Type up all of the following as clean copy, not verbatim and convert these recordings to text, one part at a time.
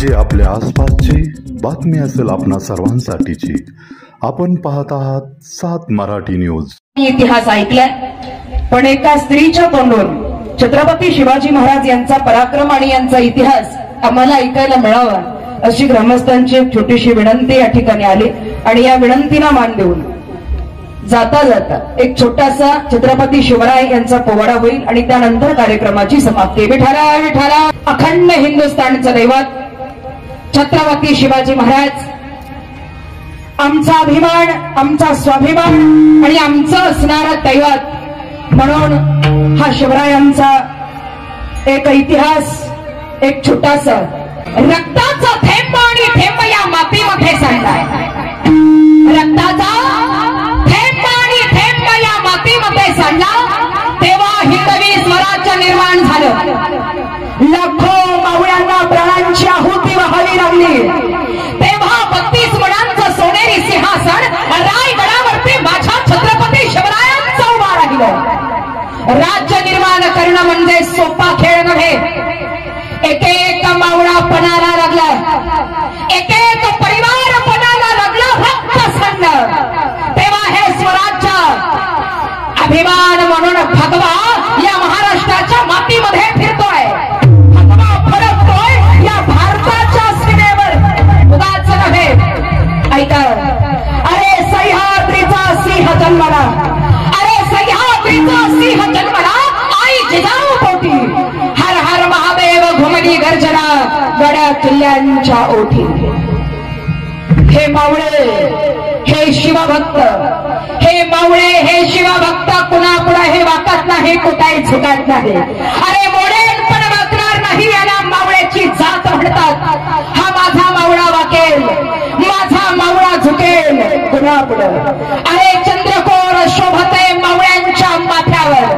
जी आपल्या आसपासची बातमी असेल आपणा सर्वांसाठीची। आपण पाहत आहात 7 मराठी न्यूज। इतिहास ऐकलाय, पण एका स्त्रीच्या तोंडून छत्रपती शिवाजी महाराज यांचा पराक्रम आणि यांचा इतिहास आम्हाला ऐकायला मिळावा अशी ग्रामस्थांची एक छोटीशी विनंती या ठिकाणी आली आणि या विनंतीला मान देऊन जाता जाता एक छोटासा छत्रपती शिवराय यांचा पोवाडा होईल आणि त्यानंतर कार्यक्रमाची समाप्ती। विठाला विठाला, अखंड हिंदुस्थानचं दैवत छत्रपती शिवाजी महाराज आमचा अभिमान, आमचा स्वाभिमान आणि आमचं असणारं दैवत म्हणून हा शिवरायांचा एक इतिहास, एक छोटासा रक्ताचा थेंब आणि थेंब या मातीमध्ये सांडलाय। रक्ताचा थेंब आणि थेंब या मातीमध्ये सांडला तेव्हा हिंदवी स्वराज्य निर्माण झालं। लाखो मावळ्यांना प्राणांची आहुती व्हावी लागली तेव्हा 32 मणांचं सोनेरी सिंहासन रायगडावरती माझ्या छत्रपती शिवरायांचं उभा राहिलं। राज्य निर्माण करणं म्हणजे सोपा खेळ नव्हे। एक एक मावळा पणाला लागला, एक एक परिवार पणाला लागला, रक्त सांडलं तेव्हा हे स्वराज्य अभिमान म्हणून भगवा या महाराष्ट्राच्या मातीमध्ये फिरतोय, भगवा फडकतोय या भारताच्या सीमेवर, उगाच नव्हे। ऐका, अरे सह्याद्रीचा सिंह जन्मला, अरे सह्याद्रीचा सिंह जन्मला, आई जिजाऊ पोटी, हर हर महादेव घुमली गर्जना गड्या किल्ल्यांच्या ओठी। हे मावळे, हे शिवभक्त, हे मावळे, हे शिवभक्त कुणापुढे हे वाकत नाही, कुठेही झुकत नाही। अरे मोडेल पण वाकणार नाही, याला मावळ्याची जात म्हणतात। हा माझा मावळा वाकेल, माझा मावळा झुकेल कुणापुढे। अरे चंद्रकोर शोभते मावळ्यांच्या माथ्यावर,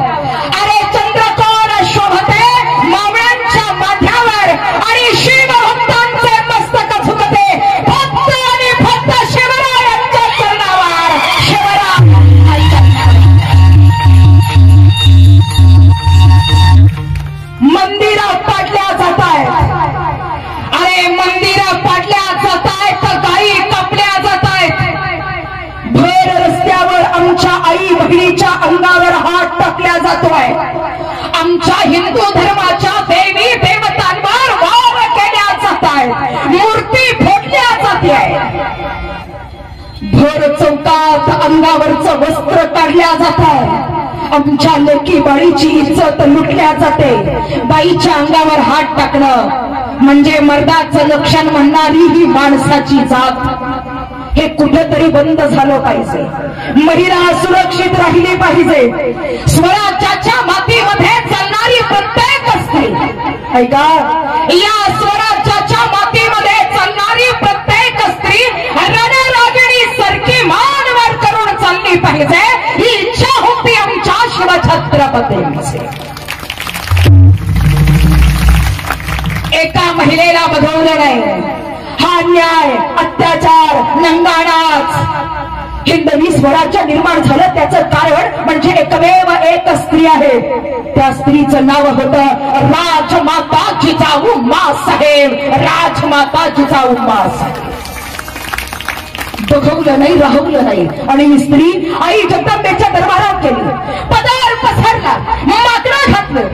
अरे चंद्रकोर शोभते मावळ्यांच्या माथ्यावर आणि शिवभक्तांचे मस्तक झुकते फक्त आणि फक्त शिवरायांच्या चरणावर। शिवराय मंदिरं पाडल्या जात आहेत, अरे मंदिरं पाडल्या जात आहेत, गायी कापल्या जात आहेत, भर रस्त्यावर आमच्या आई बहिणीच्या अंगावर हात टाकल्या जातोय, आमच्या हिंदू धर्माच्या देवी देवतांवर वार केल्या जात आहेत, मूर्ती फोडल्या जाते, भर चौकात अंगावरचं वस्त्र काढल्या जात आहे, आमच्या लेकी बाळीची इज्जत लुटल्या जाते। बाईच्या अंगावर हात टाकणं म्हणजे मर्दाचं लक्षण म्हणणारी ही माणसाची जात हे कुठेतरी बंद झालं पाहिजे। महिला सुरक्षित राहिली पाहिजे। स्वराज्याच्या मातीमध्ये चालणारी प्रत्येक स्त्री, ऐका, या स्वराज्याच्या मातीमध्ये चालणारी प्रत्येक स्त्री रणरागिणी सारखी मान वर करून चालली पाहिजे, ही इच्छा होती आमच्या शिवछत्रपतींची। एका महिलेला बघवलं नाही, हा अन्याय, अत्याचार, नंगानाच। हिंदवी स्वराज्य निर्माण झालं त्याचं कारण म्हणजे एकमेव एक स्त्री आहे, त्या स्त्रीचं नाव होतं राजमाता जिजाऊ माँसाहेब। राजमाता जिजाऊ माँसाहेब बघवलं नाही, राहवलं नाही आणि ही स्त्री आई जगदंबेच्या दरबारात गेली, पदर पसरला, माकडं घातलं।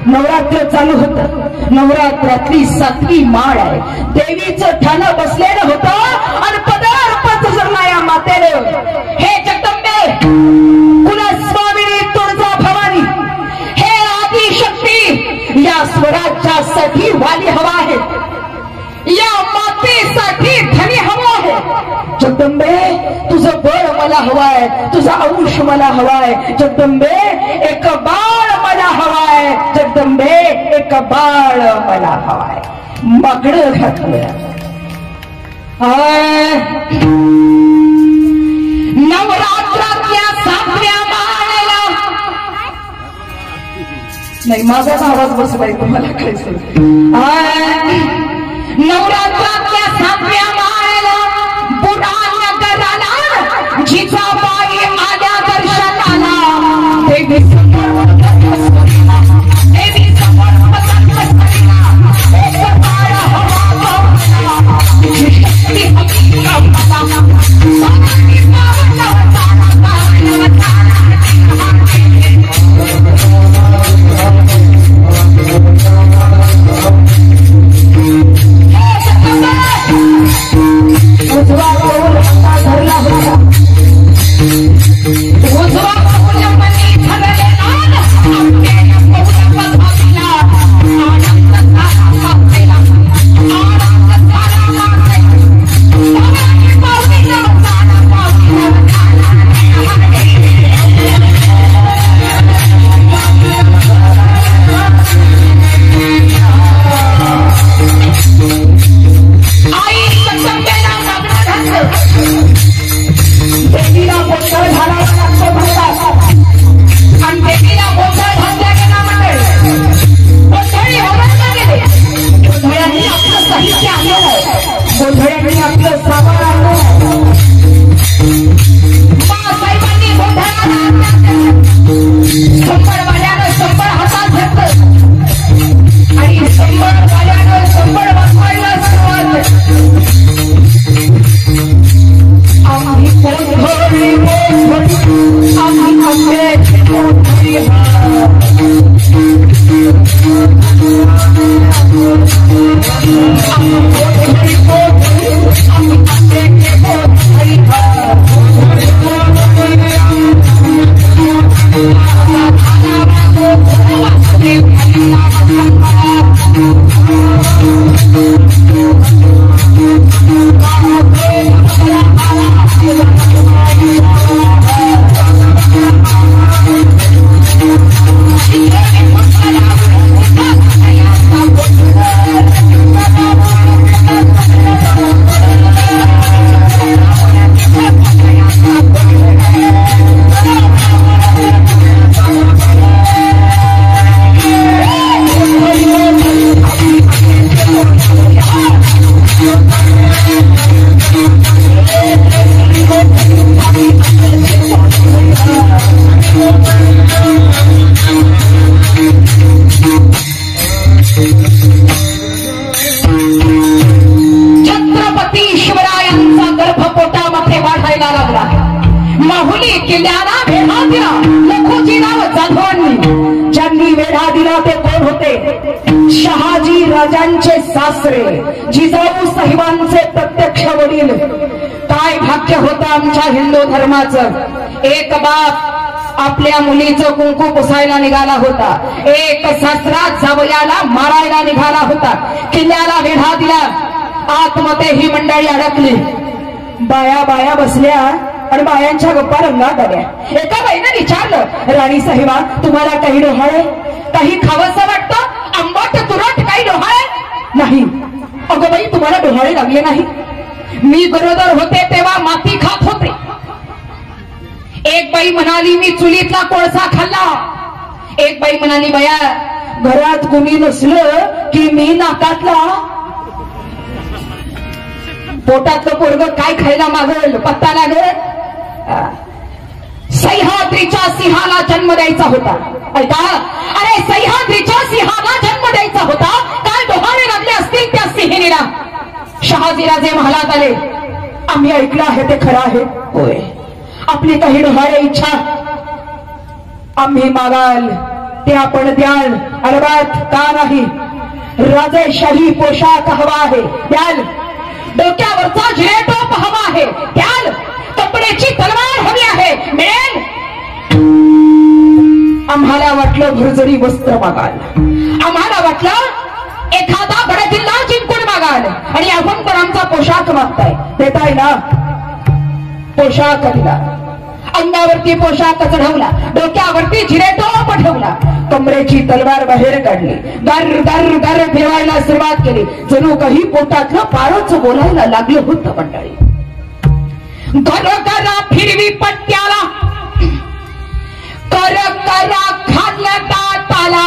नवरात्र चालू होतं, नवरात्रातली 7वी माळ आहे, देवीचं ठाणं बसलेलं होतं आणि पदर पसरला या मातेनं। हे जगदंबे, कुलस्वामिनी तुळजा भवानी, हे आदिशक्ती, या स्वराज्यासाठी वाली हवा आहे, या मातेसाठी धनी हवा आहे। जगदंबे, तुझं बळ मला हवाय, तुझा अंश मला हवाय। जगदंबे, एक बाळ मला हवाय। जगदंबे, एक बाळ मला हवाय। माकडं घातलं, नवरात्रातल्या 7व्या माळेला नाही, माझाच आवाज बसलाय तुम्हाला काय सांगू। नवरात्रातल्या 7व्या माळेला बुढानगराला जिजाबाई आल्या दर्शनाला, देवी समोर देवी समोर साहित्य आणलं, गोंधळ्यांनी आपलं सामान आणलं, साहेबांनी गोंधळाला संबळवाल्यानं संबळ हातात घेतलं आणि संबळवाल्यानं संबळ वाजवायला सुरुवात. आम्ही गोंधळी आम्ही आंब्याची गोंधळी माहुली किल्ल्याला वेढा दिला लखोजी नाव जाधवांनी. ज्यांनी वेढा दिला ते कोण होते? शहाजी राजांचे सासरे जिजाऊ साहेबांचे प्रत्यक्ष वडील. काय भाग्य होतं आमच्या हिंदू धर्माचं. एक बाप आपल्या मुलीचं कुंकू पुसायला निघाला होता, एक सासरा जावयाला मारायला निघाला होता. किल्ल्याला वेढा दिला, आतमध्ये ही मंडळी अडकली. बाया बाया बसल्या आणि बायांच्या गप्पा रंगात आल्या. एका बाईने विचारलं, राणी साहेबा तुम्हाला काही डोहाळे, काही खावंसं वाटतं? आंबट तुरट काही डोहाळे? नाही. अगं बाई तुम्हाला डोहाळे लागले नाही? मी गरोदर होते तेव्हा माती खात होते. एक बाई म्हणाली मी चुलीतला कोळसा खाल्ला. एक बाई म्हणाली बया घरात कुणी नसलं की मी नाकातला. पोटातलं पोरग काय खायला मागल? पत्ता लागल. सह्याद्रीच्या सिंहाला जन्म द्यायचा होता. ऐका, अरे सह्याद्रीच्या सिंहाला जन्म द्यायचा होता. काय डोहाळे लागले असतील त्या सिंहिणीला. शहाजीराजे महालात आले. आम्ही ऐकलं आहे ते खरं आहे? होय. आपली काही डोहाळे इच्छा आम्ही मागाल ते आपण द्याल. अरबात का नाही. राजेशाही पोशाख हवा आहे द्याल. डोक्यावरचा जिरेटोप हवा आहे द्याल. कपड्याची तलवार हवी आहे मिळेल. आम्हाला वाटलं भरजरी वस्त्र मागाल. आम्हाला वाटलं एखादा बडकिल्ला जिंकून मागाल आणि आपण पण आमचा पोशाख मागताय. देताय ना? पोशाख दिला. अंगावरती पोशाख चढवला, डोक्यावरती जिरेटोप ठेवला, कमरेची तलवार बाहेर काढली, गर गर गर फिरवायला सुरुवात केली. जणू काही पोटातलं पारच बोलायला लागलं होतं मंडळी. घर करा फिरवी पट्ट्याला, कर करा खाल्ल्या ताटाला.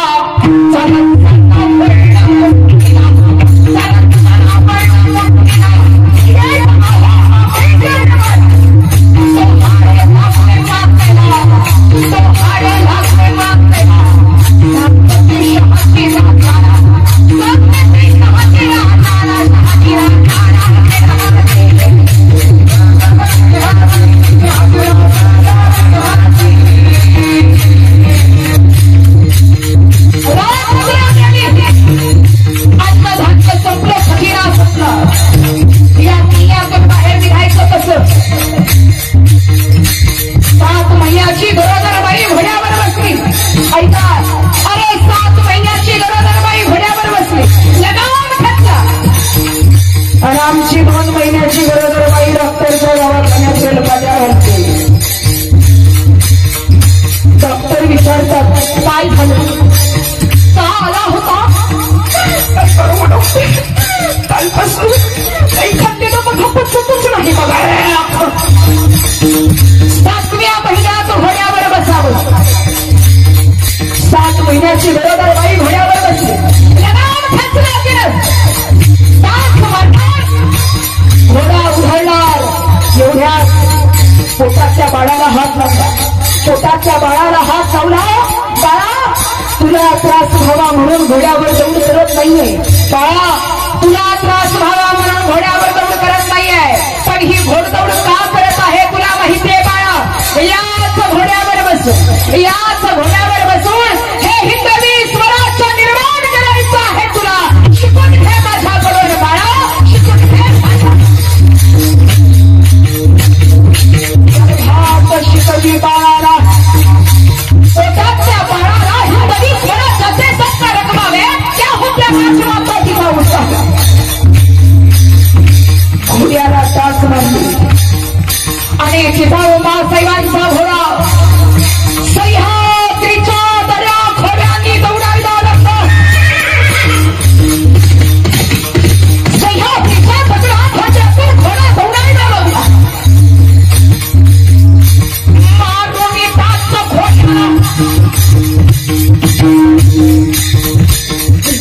आमची 2 महिन्याची गरोदर बाई डॉक्टरच्या दवाखान्यात बेलपाट्या घालते. डॉक्टर विचारतात काय झालं, का आला होता? कालपासून काही खाल्लेलं मोठं पचतच नाही बघा. 7व्या महिन्यात घोड्यावर बसावं. 7 महिन्याची गरोदर बाई घोड्यावर बसली. लगाम खेचला गेलं. 7 पोटाच्या बाळाला हात लावला, पोटाच्या बाळाला हात लावला. बाळा, तुला त्रास व्हावा म्हणून घोड्यावर दौड करत नाहीये. बाळा, तुला त्रास व्हावा म्हणून घोड्यावर दौड करत नाहीये. पण ही घोडदौड का करत आहे तुला माहितीये बाळा? याच घोड्यावर बसून, याच घोड्यावर बसून हे हिंदवी स्वराज्य निर्माण करायचं आहे. तुला शिकून घे माझ्याकडून बाळा, शिकून घे शिकवली बाळाला. पोटाच्या बाळाला हिंदवी स्वराज्याचे संस्कार रखवावे, त्या होत्या माझ्या माताजीचा उत्साह. घोड्याला टाच मारली आणि जिजाऊ मासाहेबांचा घोडा सह्याद्रीच्या दऱ्या खोऱ्यांनी दौडायला लागला. सह्याद्रीच्या दगडा खोऱ्यातून घोडा दौडायला लागला. मारून येतात घोड्याला.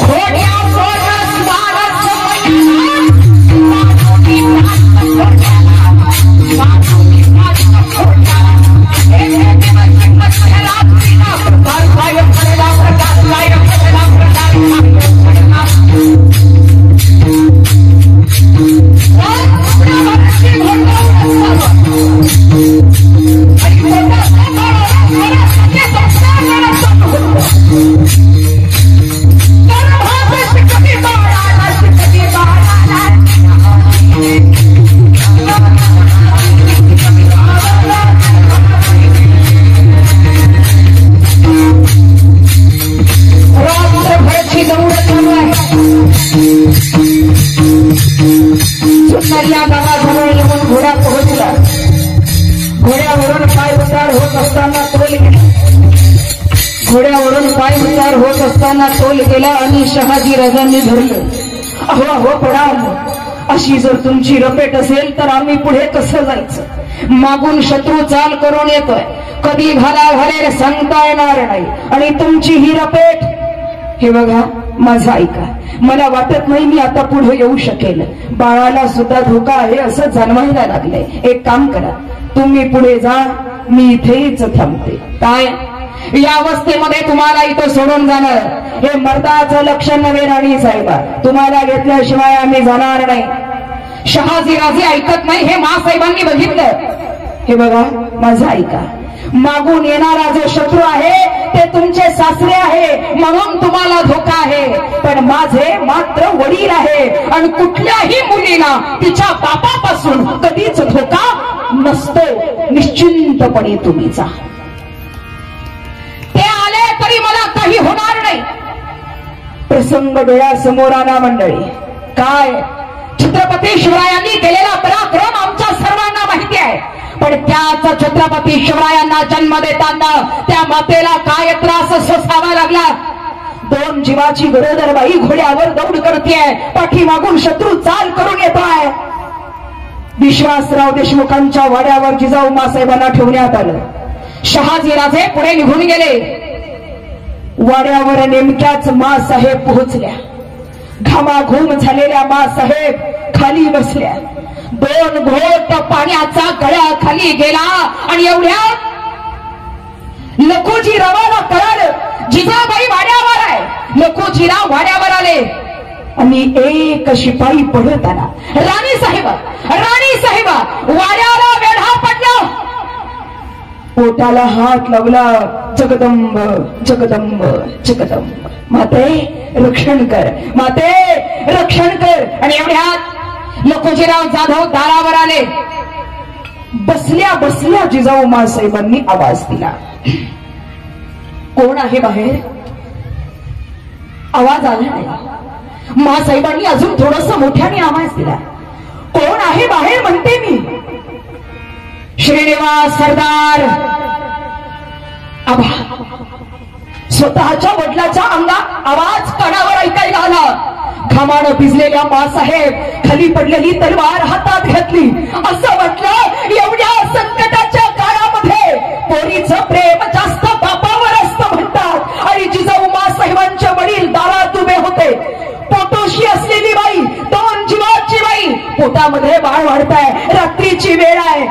घोड्यावर स्वारच मैदान. मारून येतात या गावाजवळ येऊन घोडा पोहोचला. घोड्यावरून पाय उतार होत असताना तोल गेला. घोड्यावरून पाय उतार होत असताना तोल गेला आणि शहाजी राजांनी धरलं. अहो अहो पडाल, अशी जर तुमची रपेट असेल तर आम्ही पुढे कसं जायचं? मागून शत्रू चाल करून येतोय, कधी घाला घालेल सांगता येणार नाही. आणि तुमची ही रपेट, हे बघा माझं ऐका, मला वाटत नाही मी आता पुढे येऊ शकेल. बाळाला सुद्धा धोका आहे असं जाणवायला लागलंय. एक काम करा, तुम्ही पुढे जा, मी इथेच थांबते. काय या अवस्थेमध्ये तुम्हाला इथं सोडून जाणार हे मर्दाचं लक्षण नव्हे राणी साहेबा. तुम्हाला घेतल्याशिवाय आम्ही जाणार नाही. शहाजी राजे ऐकत नाही हे मासाहेबांनी बघितलं. हे बघा माझं ऐका, मागून येणारा जो शत्रू आहे ते तुमचे सासरे आहे म्हणून तुम्हाला धोका आहे. पण माझे मात्र वडील आहे आणि कुठल्याही मुलीला तिच्या बापापासून कधीच धोका नसतो. निश्चिंतपणे तुम्ही जा. ते आले तरी मला काही होणार नाही. प्रसंग डोळ्यासमोर आला मंडळी. काय छत्रपती शिवरायांनी केलेला पराक्रम आमच्या सर्वांना माहिती आहे. पण त्याच छत्रपती शिवरायांना जन्म देताना त्या मातेला काय त्रास सोसावा लागला. 2 जीवाची गरोदर बाई घोड्यावर दौड करतेय, पाठीमागून शत्रू चाल करून येतोय. विश्वासराव देशमुखांच्या वाड्यावर जिजाऊ मासाहेबांना ठेवण्यात आलं. शहाजी राजे पुढे निघून गेले. वाड्यावर नेमक्याच मासाहेब पोहोचल्या. घामाघूम झालेल्या मासाहेब खाली बसल्या. 2 घोट पाण्याचा गळ्या खाली गेला आणि एवढ्या लखुजीरावाला कळालं जिजाबाई वाड्यावर आहे. लखुजीरा वाड्यावर आले आणि एक शिपाई पडत आला. राणी साहेबा वाड्याला वेढा पडला. पोटाला हात लावला. जगदंब जगदंब जगदंब, माते रक्षण कर, माते रक्षण कर. आणि एवढ्यात लखुजीराव जाधव दारावर आले. बसल्या बसल्या जिजाऊ मासाहेबांनी आवाज दिला. कोण आहे बाहेर? आवाज आला नाही. मासाहेबांनी अजून थोडस मोठ्याने आवाज दिला. कोण आहे बाहेर म्हणते मी. श्रीनिवास सरदार. आबा स्वतःच्या वडिलाच्या अंगात आवाज कानावर ऐकायला आला. घामानं भिजलेल्या मासाहेब खाली पडलेली तलवार हातात घेतली. असं म्हटलं एवढ्या संकटाच्या काळामध्ये पोरीचं प्रेम जास्त बापावर असतं म्हणतात. आणि जिजाऊ मासाहेबांचे वडील दारात उभे होते. पोटोशी असलेली बाई, 2 जीवाची बाई, पोटामध्ये बाळ वाढताय, रात्रीची वेळ आहे.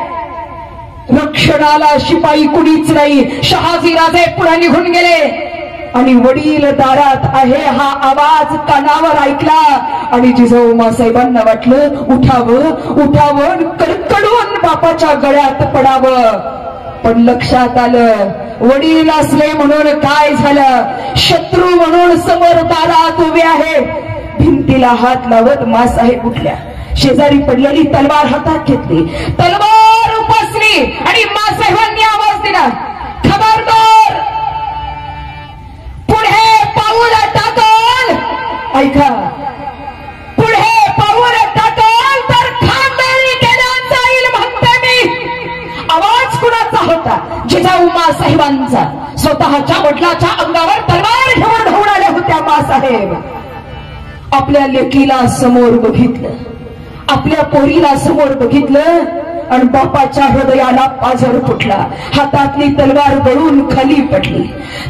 रक्षणाला शिपाई कुणीच नाही. शहाजी राजे पुढे निघून गेले आणि वडील दारात आहे हा आवाज कानावर ऐकला आणि जिजाऊ मासाहेबांना वाटलं उठावं उठावं कडकडून बापाच्या गळ्यात पडावं. पण लक्षात आलं वडील असले म्हणून काय झालं, शत्रू म्हणून समोर दारात उभे आहे. भिंतीला हात लावत मासाहेब उठल्या. शेजारी पडलेली तलवार हातात घेतली, तलवार उपसली आणि मासाहेबांनी आवाज दिला, खबरदार पुढे पाऊल टाकल, ऐका, पुढे पाऊल टाकल तर खानदानी केला जाईल म्हणते मी. आवाज कुणाचा होता? जिजाऊ मासाहेबांचा. स्वतःच्या वडिलाच्या अंगावर तलवार घेऊन धावून आल्या होत्या मासाहेब. आपल्या लेकीला समोर बघितलं, आपल्या पोरीला समोर बघितलं आणि बापाच्या हृदयाला पाझर फुटला. हातातली तलवार गळून खाली पडली,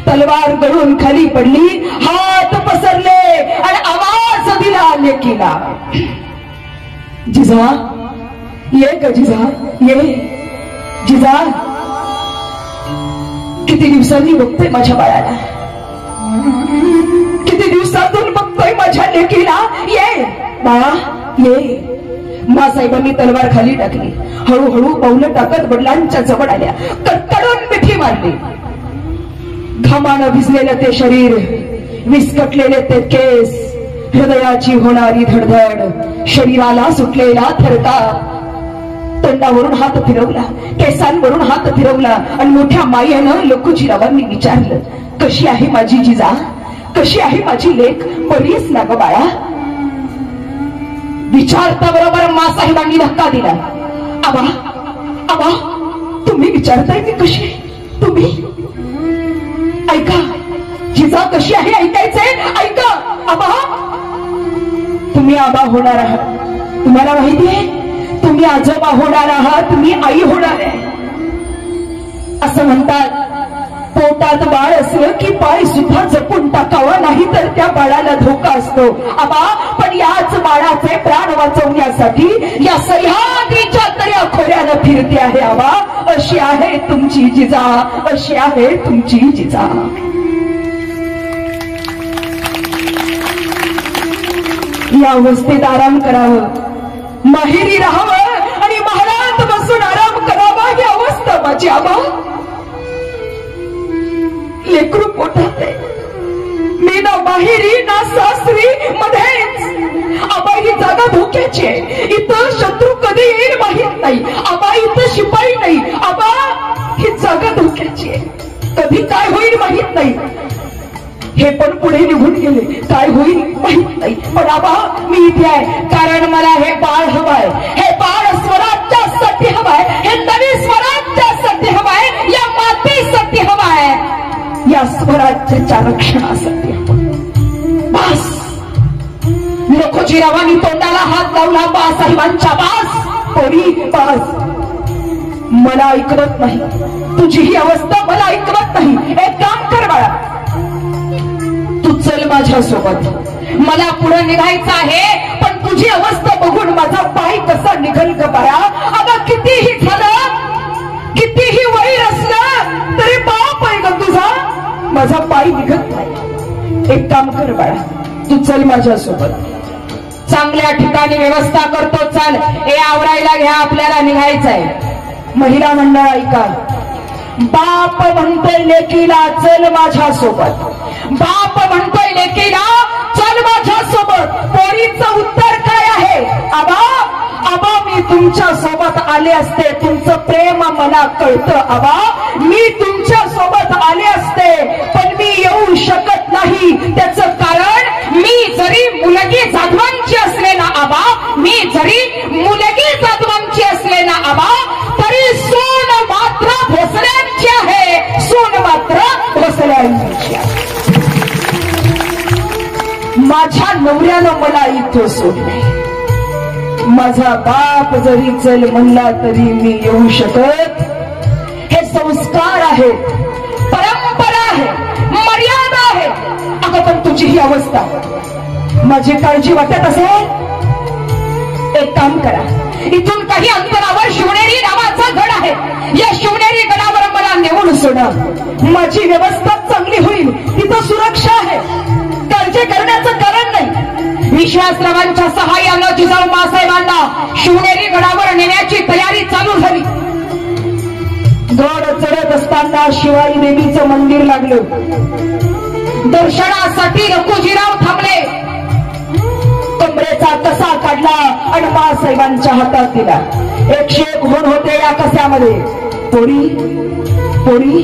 तलवार गळून खाली पडली. हात पसरले आणि आवाज दिला लेकीला, जिजा ये ग जिजा ये. जिजा किती दिवसांनी बघतोय माझ्या बाळाला, किती दिवसातून बघतोय माझ्या लेकीला, ये बाळा ये. मासाहेबांनी तलवार खाली टाकली. हळूहळू पावलं टाकत वडिलांच्या जवळ आल्या, कडकडून मिठी मारली. घामानं भिजलेलं ते शरीर, विस्कटलेले ते केस, हृदयाची होणारी धडधड, शरीराला सुटलेला थरकाप. तोंडावरून हात फिरवला, केसांवरून हात फिरवला आणि मोठ्या मायेनं लखुजीरावांनी विचारलं, कशी आहे माझी जिजा, कशी आहे माझी लेक, बरीच ना ग बाळा. विचारता बरोबर मासाहेबांनी धक्का दिला. आबा आबा तुम्ही विचारताय मी कशी, तुम्ही ऐका, जिजा कशी आहे ऐकायचंय, ऐका. आबा तुम्ही आबा होणार आहात, तुम्हाला माहितीये तुम्ही आजोबा होणार आहात, मी आई होणार आहे. असं म्हणतात पोटात बाळ असलं की पाय सुद्धा जपून टाकावा, नाही तर त्या बाळाला धोका असतो. आबा पण याच बाळाचे प्राण वाचवण्यासाठी या सह्याद्रीच्या दर्या खोऱ्यानं फिरते आहे आबा. अशी आहे तुमची जिजा, अशी आहे तुमची जिजा. या अवस्थेत आराम करावं, माहेरी राहावं आणि महालात बसून आराम करावा, ही अवस्था माझी आबा. लेकरू पोटात आहे, मी ना माहेरी ना सासरी मध्येच. आबा ही जागा धोक्याची आहे, इथं शत्रू कधी येईल माहित नाही. आबा इथं शिपाई नाही, आबा ही जागा धोक्याची आहे, कधी काय होईल माहित नाही. हे पण पुढे निघून गेले, काय होईल माहित नाही. पण आबा मी इथे आहे कारण मला हे बाळ हवंय, हे बाळ स्वराज्यासाठी हवंय, हे नवी स्वराज्यासाठी हवंय, या मातीसाठी हवंय, या स्वराज्याच्या रक्षणासाठी. बस लखुजीरावांनी तोंडाला हात लावला, बासाहेबांच्या बास पोरी बास. मला ऐकवत नाही, तुझी ही अवस्था मला ऐकवत नाही. एक काम कर बाळा, तू चल माझ्यासोबत, मला पुढे निघायचं आहे. पण तुझी अवस्था बघून माझा पाय कसा निघल ग बाळा. अगं कितीही झालं, कितीही वैर असलं तरी बाप आहे ग तुझा, माझा पाय निघत नाही. एक काम कर बाळा, तू चल माझ्यासोबत, चांगल्या ठिकाणी व्यवस्था करतो, चाल. हे आवरायला घ्या, आपल्याला निघायचंय. महिला मंडळ ऐका, बाप म्हणतोय लेकीला चल माझ्यासोबत, बाप म्हणतोय लेकीला चल माझ्यासोबत. पोरीचं उत्तर काय आहे? आबा आबा मी तुमच्या सोबत आले असते, तुमचं प्रेम मला कळतं आबा, मी तुमच्या सोबत आले असते, पण मी येऊ शकत नाही. त्याचं कारण मी जरी मुलगी जाधवांची असले ना आबा, मी जरी मुलगी जाधवांची असले ना आबा, तरी सून मात्र भोसल्यांची आहे, सून मात्र भोसल्यांची आहे. माझ्या नवऱ्यानं मला इथं सोडले, माझा बाप जरी चल म्हणला तरी मी येऊ शकत. हे संस्कार आहेत, परंपरा आहे, मर्यादा आहे. अगं पण तुझी ही अवस्था माझी काळजी वाटत असेल, एक काम करा, इथून काही अंतरावर शिवनेरी नावाचा गड आहे. आहे या शिवनेरी गडावर मला नेऊन सोडा. माझी व्यवस्था चांगली होईल, तिथं सुरक्षा आहे, काळजी करण्याचं कारण नाही. विश्वासरावांच्या सहाय्यानं जिजाऊ मासाहेबांना शिवनेरी गडावर नेण्याची तयारी चालू झाली. गड चढत असताना शिवाई देवीचं मंदिर लागलं. दर्शनासाठी रघुजीराव थांबले. कमरेचा कसा काढला आणि मासाहेबांच्या हातात दिला. 101 गुण होते या कस्यामध्ये. पोरी पोरी,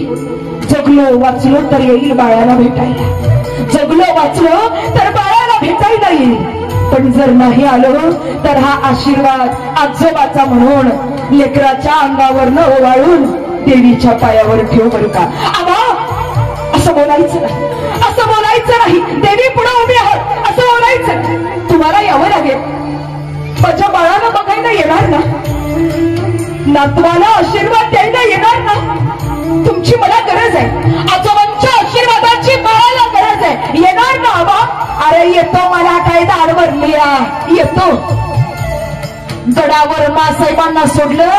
जगलो वाचलो तर येईल बाळाला भेटायला, जगलो वाचलो तर बाळाला भेटायला येईल. पण जर नाही आलो तर हा आशीर्वाद आजोबाचा म्हणून लेकराच्या अंगावर न ओवाळून देवीच्या पायावर ठेव बरं का. आबा असं बोलायचं नाही, असं बोलायचं नाही. देवी पुढे उभी आहात असं बोलायचं. तुम्हाला यावं लागेल. माझ्या बाळाला बघायला येणार ना, नातवाला आशीर्वाद द्यायला येणार ना. तुमची मला गरज आहे, आजोबांच्या आशीर्वादाची बाळाला गरज आहे. येणार ना आबा? अरे येतो, मला काय दाडवर लिया येतो. गडावर मासाहेबांना सोडलं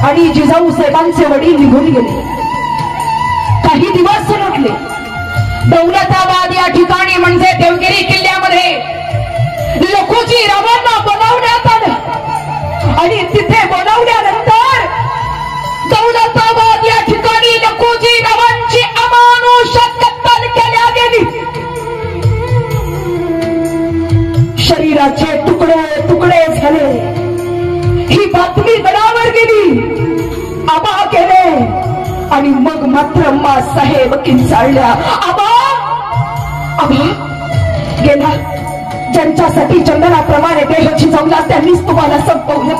आणि जिजाऊ साहेबांचे वडील निघून गेले. काही दिवस उलटले. दौलताबाद या ठिकाणी म्हणजे देवगिरी किल्ल्यामध्ये लखुजी रावांना बोलावण्यात आलं आणि तिथे बोलावल्यानंतर दौलताबाद या ठिकाणी लखुजी रावांची अमानुषात कत्तल केल्या गेली. शरीराचे तुकडे तुकडे झाले. ही बातमी गडावर गेली. आबा गेले आणि मग मात्र मासाहेब किंचाळल्या. आबा आबा गेला. ज्यांच्यासाठी चंदनाप्रमाणे देह झिजवला त्यांनीच तुम्हाला संपवलं.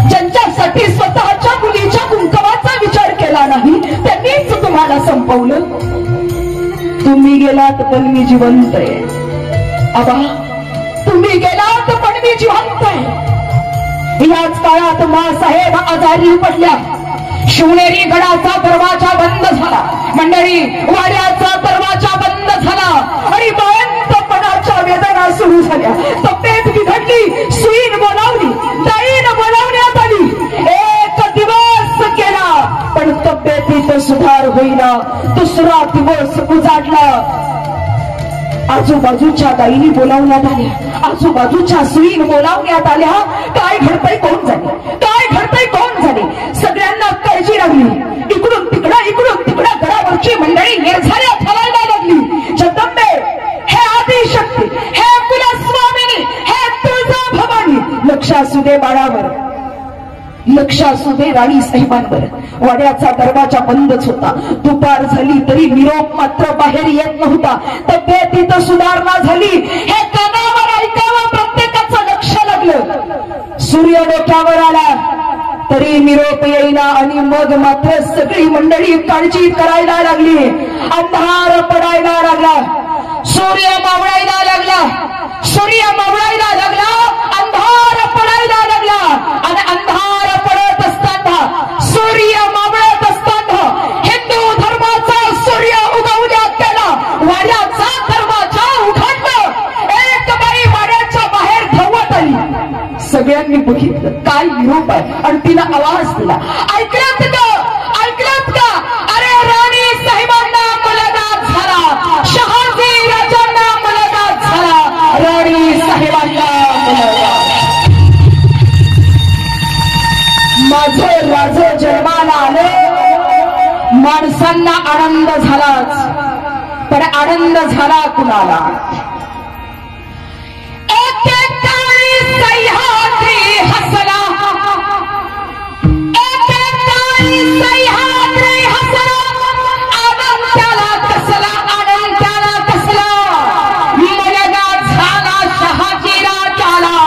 ज्यांच्यासाठी स्वतःच्या मुलीच्या कुंकवाचा विचार केला नाही त्यांनीच तुम्हाला संपवलं. तुम्ही गेलात पण मी जिवंत आहे. आबा तुम्ही गेलात पण मी जिवंत आहे. याच काळात मासाहेब आजारी पडल्या. शिवनेरी गडाचा दरवाजा बंद झाला. मंडळी, वाड्याचा दरवाजा बंद झाला आणि बाळंतपणाच्या वेदना सुरू झाल्या. तब्येत बिघडली. सुईन बोलावली, दाईन बोलावण्यात आली. 1 दिवस गेला पण तब्येतीत सुधार होईना. 2रा दिवस उजाडला. आजूबाजूच्या गायीनी बोलावण्यात आल्या, आजूबाजूच्या सुईन बोलावण्यात आल्या. काय घडतंय कोण झाले, काय घडतंय कोण झाले. सगळ्यांना काळजी लागली. इकडून तिकडं गडावरची मंडळी निर्झाऱ्या फलायला लागली. जगदंबे, हे आदिशक्ती, हे कुलस्वामिनी, हे तुळजा भवानी, लक्ष असू दे बाळावर, लक्ष असू दे राणी साहेबांवर. वाड्याचा दरवाजा बंदच होता. दुपार झाली तरी निरोप मात्र बाहेर येत नव्हता. तब्येतीत सुधारणा झाली हे कानावर ऐकावं प्रत्येकाचं लक्ष लागलं. सूर्य डोक्यावर आला तरी निरोप येईना आणि मग मात्र सगळी मंडळी काळजी करायला लागली. अंधार पडायला लागला. सूर्य मावळायला लागला. सूर्य मावळायला लागला. अंधार पडायला लागला आणि अंधार पडत असताना, सूर्य मावळत असताना हिंदू धर्माचा सूर्य उगवण्यात गेला. वाड्याचा दरवाजा उघडला. एक बाई वाड्याच्या बाहेर धावत आली. सगळ्यांनी बघितलं काय निरोप आहे आणि तिला आवाज दिला. ऐकलत का, ऐकलत का? अरे राणी साहेबांना मुलाखत झाला, शहाजी राजांना मुलाखत झाला, राणी साहेबांना मुलाखत. माझे राजे जन्माला आले. माणसांना आनंद झालाच, पण आनंद झाला कुणाला? एकेकाळी सह्याद्री हसला, एकेकाळी सह्याद्री हसला. आनंद त्याला कसला, आनंद त्याला कसला. मुलगा झाला शहाजी राजाला.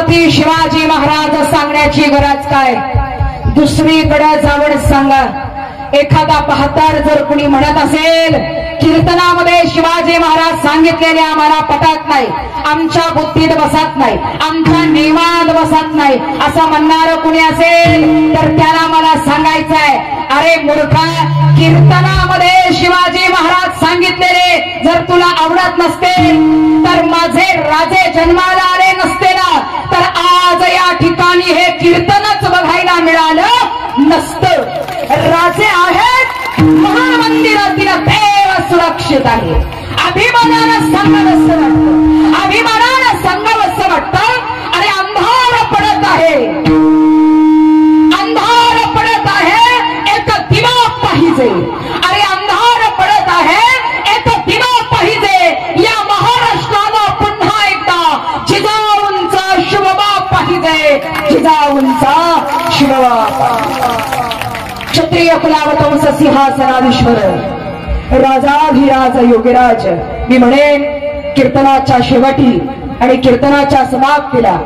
छत्रपती शिवाजी महाराज सांगण्याची गरज काय, दुसरीकडे जाऊन सांगा. एखादा पाहतार जर कुणी म्हणत असेल कीर्तनामध्ये शिवाजी महाराज सांगितलेले आम्हाला पटत नाही, आमच्या बुद्धीत बसत नाही, आमच्या नियमात बसत नाही, असं म्हणणार कुणी असेल तर त्याला मला सांगायचं आहे, अरे मूर्खा, कीर्तनामध्ये शिवाजी महाराज सांगितलेले जर तुला आवडत नसते तर माझे राजे जन्माला आले नसते ना, तर आज या ठिकाणी हे कीर्तनच बघायला मिळालं नसतं. राजे आहेत, महामंदिरातील देव सुरक्षित आहे. अभिमानानं सांगावंसं वाटतं, अभिमानानं सांगावंसं वाटतं. आणि अंधार पडत आहे, अंधार पडत आहे, एक दिवा पाहिजे. अरे अंधार पडत आहे, एक दिवा पाहिजे. या महाराष्ट्राला पुन्हा एकदा जिजाऊंचा शिवबा पाहिजे, जिजाऊंचा शिवबा. क्षत्रिय कुलावतंस सिंहासनाधीश्वर राजाधिराज योगीराज. मी म्हणेन कीर्तनाच्या शेवटी आणि कीर्तनाच्या समाप्तीला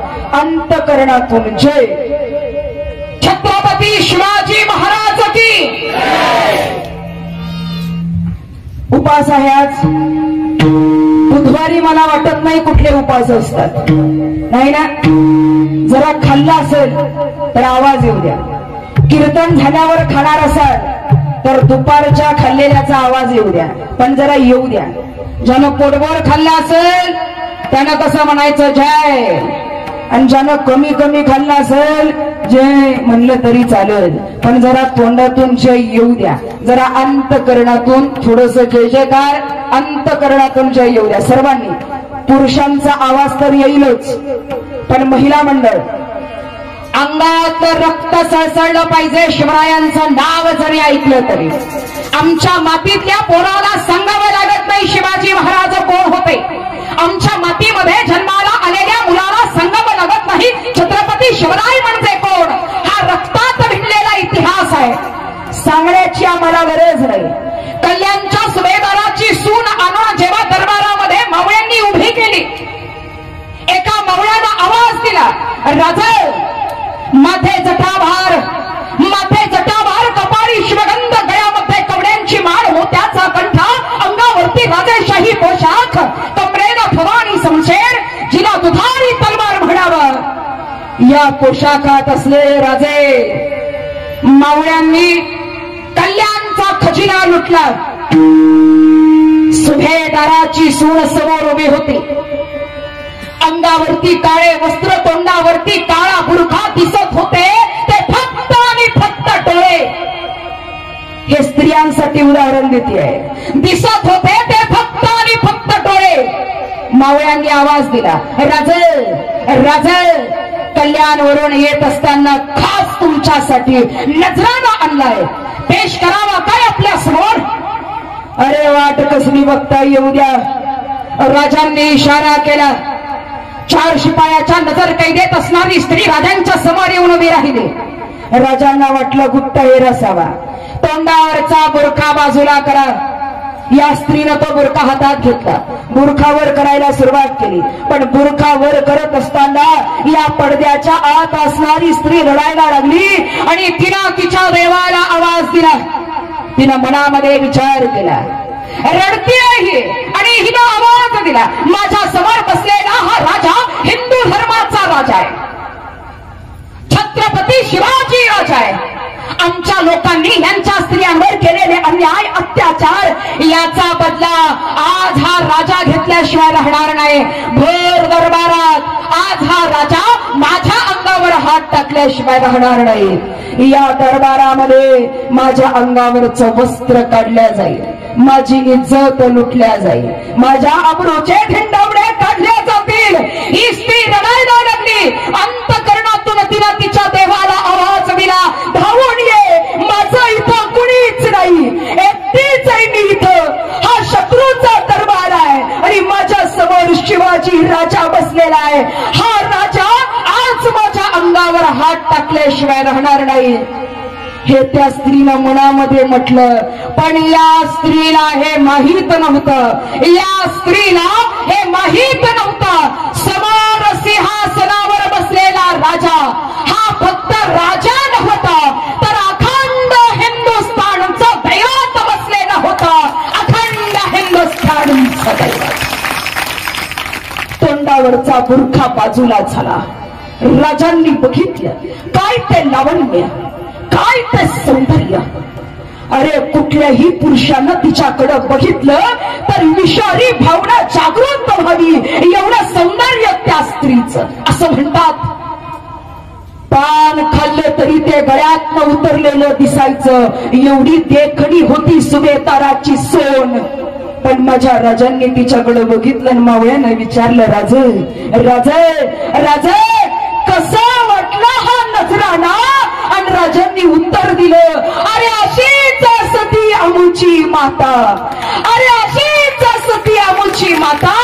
अंतकरणातून जय छत्रपती शिवाजी महाराज की. उपास आहे आज बुधवारी, मला वाटत नाही कुठले उपास असतात, नाही ना. जरा खाल्ला असेल तर आवाज येऊ द्या. कीर्तन झाल्यावर खाणार असाल तर दुपारच्या खाल्लेल्याचा आवाज येऊ द्या, पण जरा येऊ द्या. ज्यानं पोटभर खाल्लं असेल त्यानं कसं म्हणायचं जय, आणि ज्यानं कमी कमी खाल्लं असेल जय म्हणलं तरी चालेल, पण जरा तोंडातून जय येऊ द्या. जरा अंतकरणातून थोडस जय जयकार, अंतकरणातून जय येऊ द्या सर्वांनी. पुरुषांचा आवाज तर येईलच, पण महिला मंडळ अंगात रक्त सळसळलं पाहिजे. शिवरायांचं नाव जरी ऐकलं तरी आमच्या मातीतल्या पोराला सांगावं लागत नाही शिवाजी महाराज कोण होते. आमच्या मातीमध्ये जन्माला आलेल्या मुलाला सांगावं लागत नाही छत्रपती शिवराय म्हणजे कोण. हा रक्तात भिनलेला इतिहास आहे, सांगण्याची आम्हाला गरज नाही. कल्याणच्या सुभेदाराची सून आणून जेव्हा दरबारामध्ये मावळ्यांनी उभी केली, एका मावळ्याला आवाज दिला, राजा माथे जटाभार, माथे जटाभार, कपाळी शिवगंध, गळ्यामध्ये कवड्यांची माळ, मोत्याचा कंठा, अंगावरती राजेशाही पोशाख, कमरेला भवानी समशेर, जिला दुधारी तलवार म्हणावं. या पोशाखात असलेले राजे मावळ्यांनी कल्याणचा खजिना लुटला. सुभेदाराची सून समोर उभी होती. अंगावरती काळे वस्त्र, तोंडावरती काळा बुरखा दिसत होते ते फक्त आणि फक्त डोळे. हे स्त्रियांसाठी उदाहरण देते आहे. दिसत होते ते फक्त आणि फक्त डोळे. मावळ्यांनी आवाज दिला, राजे राजे, कल्याणवरून येत असताना खास तुमच्यासाठी नजराना आणलाय, पेश करावा काय आपल्या समोर. अरे वाट कसली बघता येऊ द्या. राजांनी इशारा केला. 4 शिपायाच्या नजर कैदेत असणारी स्त्री राजांच्या समोर येऊन उभी राहिली. राजांना वाटलं गुप्तहेर असावा. तोंडावरचा बुरखा बाजूला करा. या स्त्रीनं तो बुरखा हातात घेतला, बुरखावर करायला सुरुवात केली. पण बुरखावर करत असताना या पडद्याच्या आत असणारी स्त्री रडायला लागली आणि तिनं तिच्या देवाला आवाज दिला. तिनं मनामध्ये विचार केला, रडतीये आणि हिनं आवाज दिला, माझ्या समोर बसलेला हा राजा हिंदू धर्माचा राजा आहे, छत्रपती शिवाजी राजा आहे. आमच्या लोकांनी यांच्या स्त्रियांवर केलेले अन्याय अत्याचार याचा बदला आज हा राजा घेतल्याशिवाय राहणार नाही. भोर दरबारात आज हा राजा माझ्या अंगावर हात टाकल्याशिवाय राहणार नाही. या दरबारामध्ये माझ्या अंगावरचं वस्त्र काढल्या जाईल, माझी इज्जत लुटल्या जाईल, माझ्या अब्रूचे ठिंडवडे काढले जातील. ही स्त्री रडायला लागली. अंतकरणातून तिला तिच्या देवाला आवाज दिला, धावून ये, माझं इथं कुणीच नाही, एकटीच आहे मी इथं. हा शत्रूचा दरबार आहे आणि माझ्या समोर शिवाजी राजा बसलेला आहे. हा राजा आज माझ्या अंगावर हात टाकल्याशिवाय राहणार नाही. हे त्या स्त्रीनं मनामध्ये म्हटलं, पण या स्त्रीला हे माहीत नव्हतं. या स्त्रीला हे माहीत नव्हतं समोर सिंहासनावर बसले बुरखा बाजूला झाला. राजांनी बघितलं काय ते लावण्य, काय ते सौंदर्य. अरे कुठल्याही पुरुषानं तिच्याकडे बघितलं तर विषारी भावना जागृत व्हावी एवढं सौंदर्य त्या स्त्रीचं. असं म्हणतात पान खाल्लं तरी ते गळ्यात उतरलेलं दिसायचं, एवढी देखणी होती सुभेदाराची सोन. पण माझ्या राजांनी तिच्याकडे बघितलं आणि मावळ्यानं विचारलं, राजे राजे राजे कसं वाटलं हा नजराणा? आणि राजांनी उत्तर दिलं, अरे अशीच असती आमुची माता, अरे अशीच असती आमुची माता,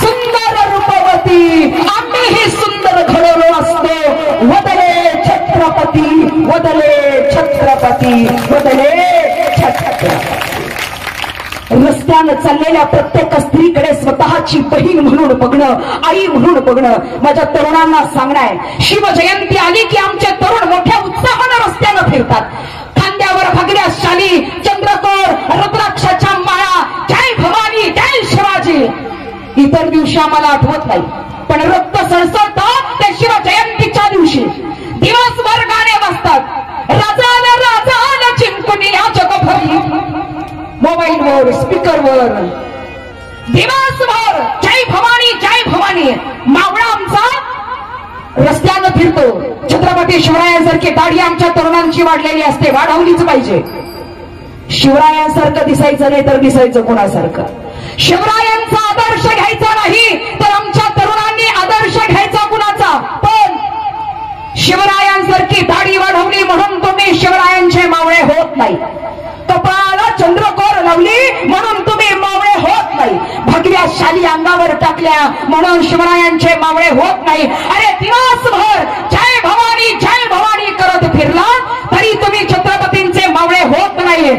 सुंदर रूपवती, आम्हीही सुंदर घडवलो असतो. वदले छत्रपती, वदले छत्रपती, वदले छत्रपती. रस्त्यानं चाललेल्या प्रत्येक स्त्रीकडे स्वतःची बहीण म्हणून बघणं, आई म्हणून बघणं. माझ्या तरुणांना सांगणार, शिवजयंती आली की आमचे तरुण मोठ्या उत्साहानं रस्त्यानं फिरतात. खांद्यावर भगड्या शाली, चंद्रकोर, रुद्राक्षाच्या माळा, जय भवानी जय शिवाजी. इतर दिवशी आम्हाला आठवत नाही, पण रक्त सळसळतं त्या शिवजयंतीच्या दिवशी. दिवसभर गाणे वाजतात, राजाला राजाला चिंकुनी या जगभरी, मोबाईलवर स्पीकरवर दिवसभर जय भवानी जय भवानी. मावळा आमचा रस्त्यानं फिरतो. छत्रपती शिवरायांसारखी दाढी आमच्या तरुणांची वाढलेली असते, वाढवलीच पाहिजे. शिवरायांसारखं दिसायचं नाही तर दिसायचं कोणासारखं? शिवरायांचा आदर्श घ्यायचा नाही तर आमच्या तरुणांनी आदर्श घ्यायचा कुणाचा? पण शिवरायांसारखी दाढी वाढवली म्हणून तुम्ही शिवरायांचे मावळे होत नाही. कपाळाला चंद्रकोर लावली म्हणून तुम्ही मावळे होत नाही. भगव्या शाली अंगावर टाकल्या म्हणून शिवरायांचे मावळे होत नाही. अरे दिवसभर जय भवानी करत फिरला तरी तुम्ही छत्रपतींचे मावळे होत नाही.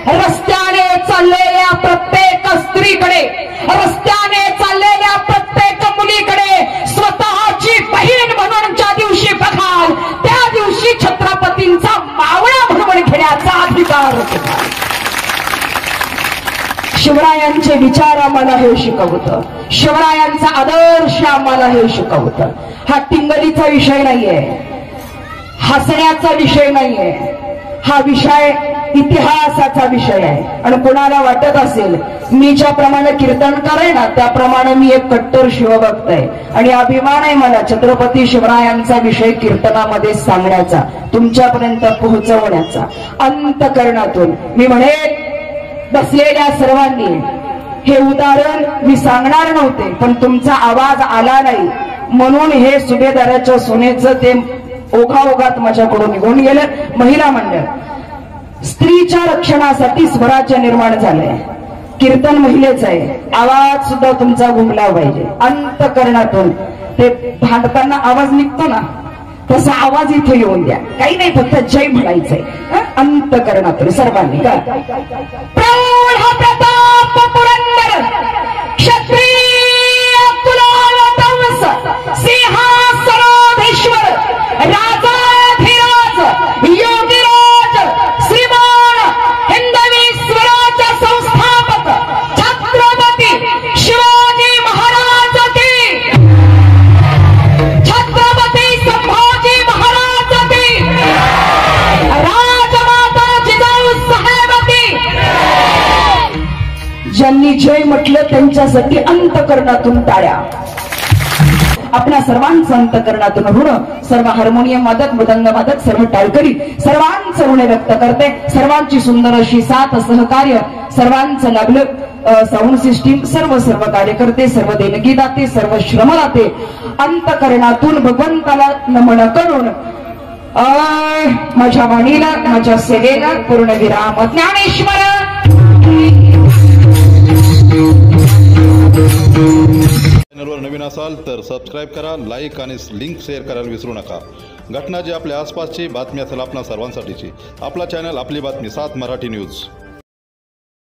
रस्त्याने चाललेल्या प्रत्येक स्त्रीकडे, रस्त्याने चाललेल्या प्रत्येक मुलीकडे स्वतःची बहीण म्हणून ज्या दिवशी बघाल त्या दिवशी छत्रपतींचा मावळा म्हणून घेण्याचा अधिकार होता. शिवरायांचे विचार आम्हाला हे शिकवतं, शिवरायांचा आदर्श आम्हाला हे शिकवतं. हा टिंगलीचा विषय नाहीये, हसण्याचा विषय नाहीये, हा विषय इतिहासाचा विषय आहे. आणि कोणाला वाटत असेल मी ज्याप्रमाणे कीर्तनकार आहे ना त्याप्रमाणे मी एक कट्टर शिवभक्त आहे आणि अभिमान आहे मला छत्रपती शिवरायांचा विषय कीर्तनामध्ये सांगण्याचा, तुमच्यापर्यंत पोहोचवण्याचा. अंतकरणातून मी म्हणे बसलेल्या सर्वांनी हे उदाहरण मी सांगणार नव्हते पण तुमचा आवाज आला नाही म्हणून हे सुभेदाराच्या सोन्याचं ते ओघाओघात माझ्याकडून निघून गेलं. महिला मंडळ स्त्रीच्या रक्षणासाठी स्वराज्य निर्माण झालंय. कीर्तन महिलेच आहे, आवाज सुद्धा तुमचा घुमला पाहिजे. अंतकरणातून ते भांडताना आवाज निघतो ना तसा आवाज इथे येऊन द्या. काही नाही फक्त जय म्हणायचंय अंतकरणातून सर्वांनी. प्रौढ प्रताप पुरंदर क्षत्रिय कुलावतंस सिंहासनाधीश्वर राजाधिराज योगीराज श्रीमान हिंदवी स्वराज्य संस्थापक छत्रपती शिवाजी महाराज की, छत्रपती संभाजी महाराज की, राजमाता जिजाऊ साहेब की. ज्यांनी जय म्हटलं त्यांच्यासाठी अंतकरणातून टाळ्या. आपल्या सर्वांचं अंतकरणातून ऋण, सर्व हार्मोनियम वादक, मृदंग वादक, सर्व टाळकरी सर्वांचं ऋण व्यक्त करते. सर्वांची सुंदर अशी साथ सहकार्य सर्वांचं लाभलं. साऊंड सिस्टीम सर्व कार्यकर्ते, सर्व देणगीदाते, सर्व श्रमदाते अंतकरणातून भगवंताला नमन करून माझ्या वाणीला, माझ्या सेवेला पूर्णविराम. ज्ञानेश्वर चॅनलवर नवीन असाल तर सबस्क्राईब करा, लाईक आणि लिंक शेअर करायला विसरू नका. घटना जी आपल्या आसपासची बातमी असेल आपणा सर्वांसाठीची, आपला चॅनल आपली बातमी 7 मराठी न्यूज.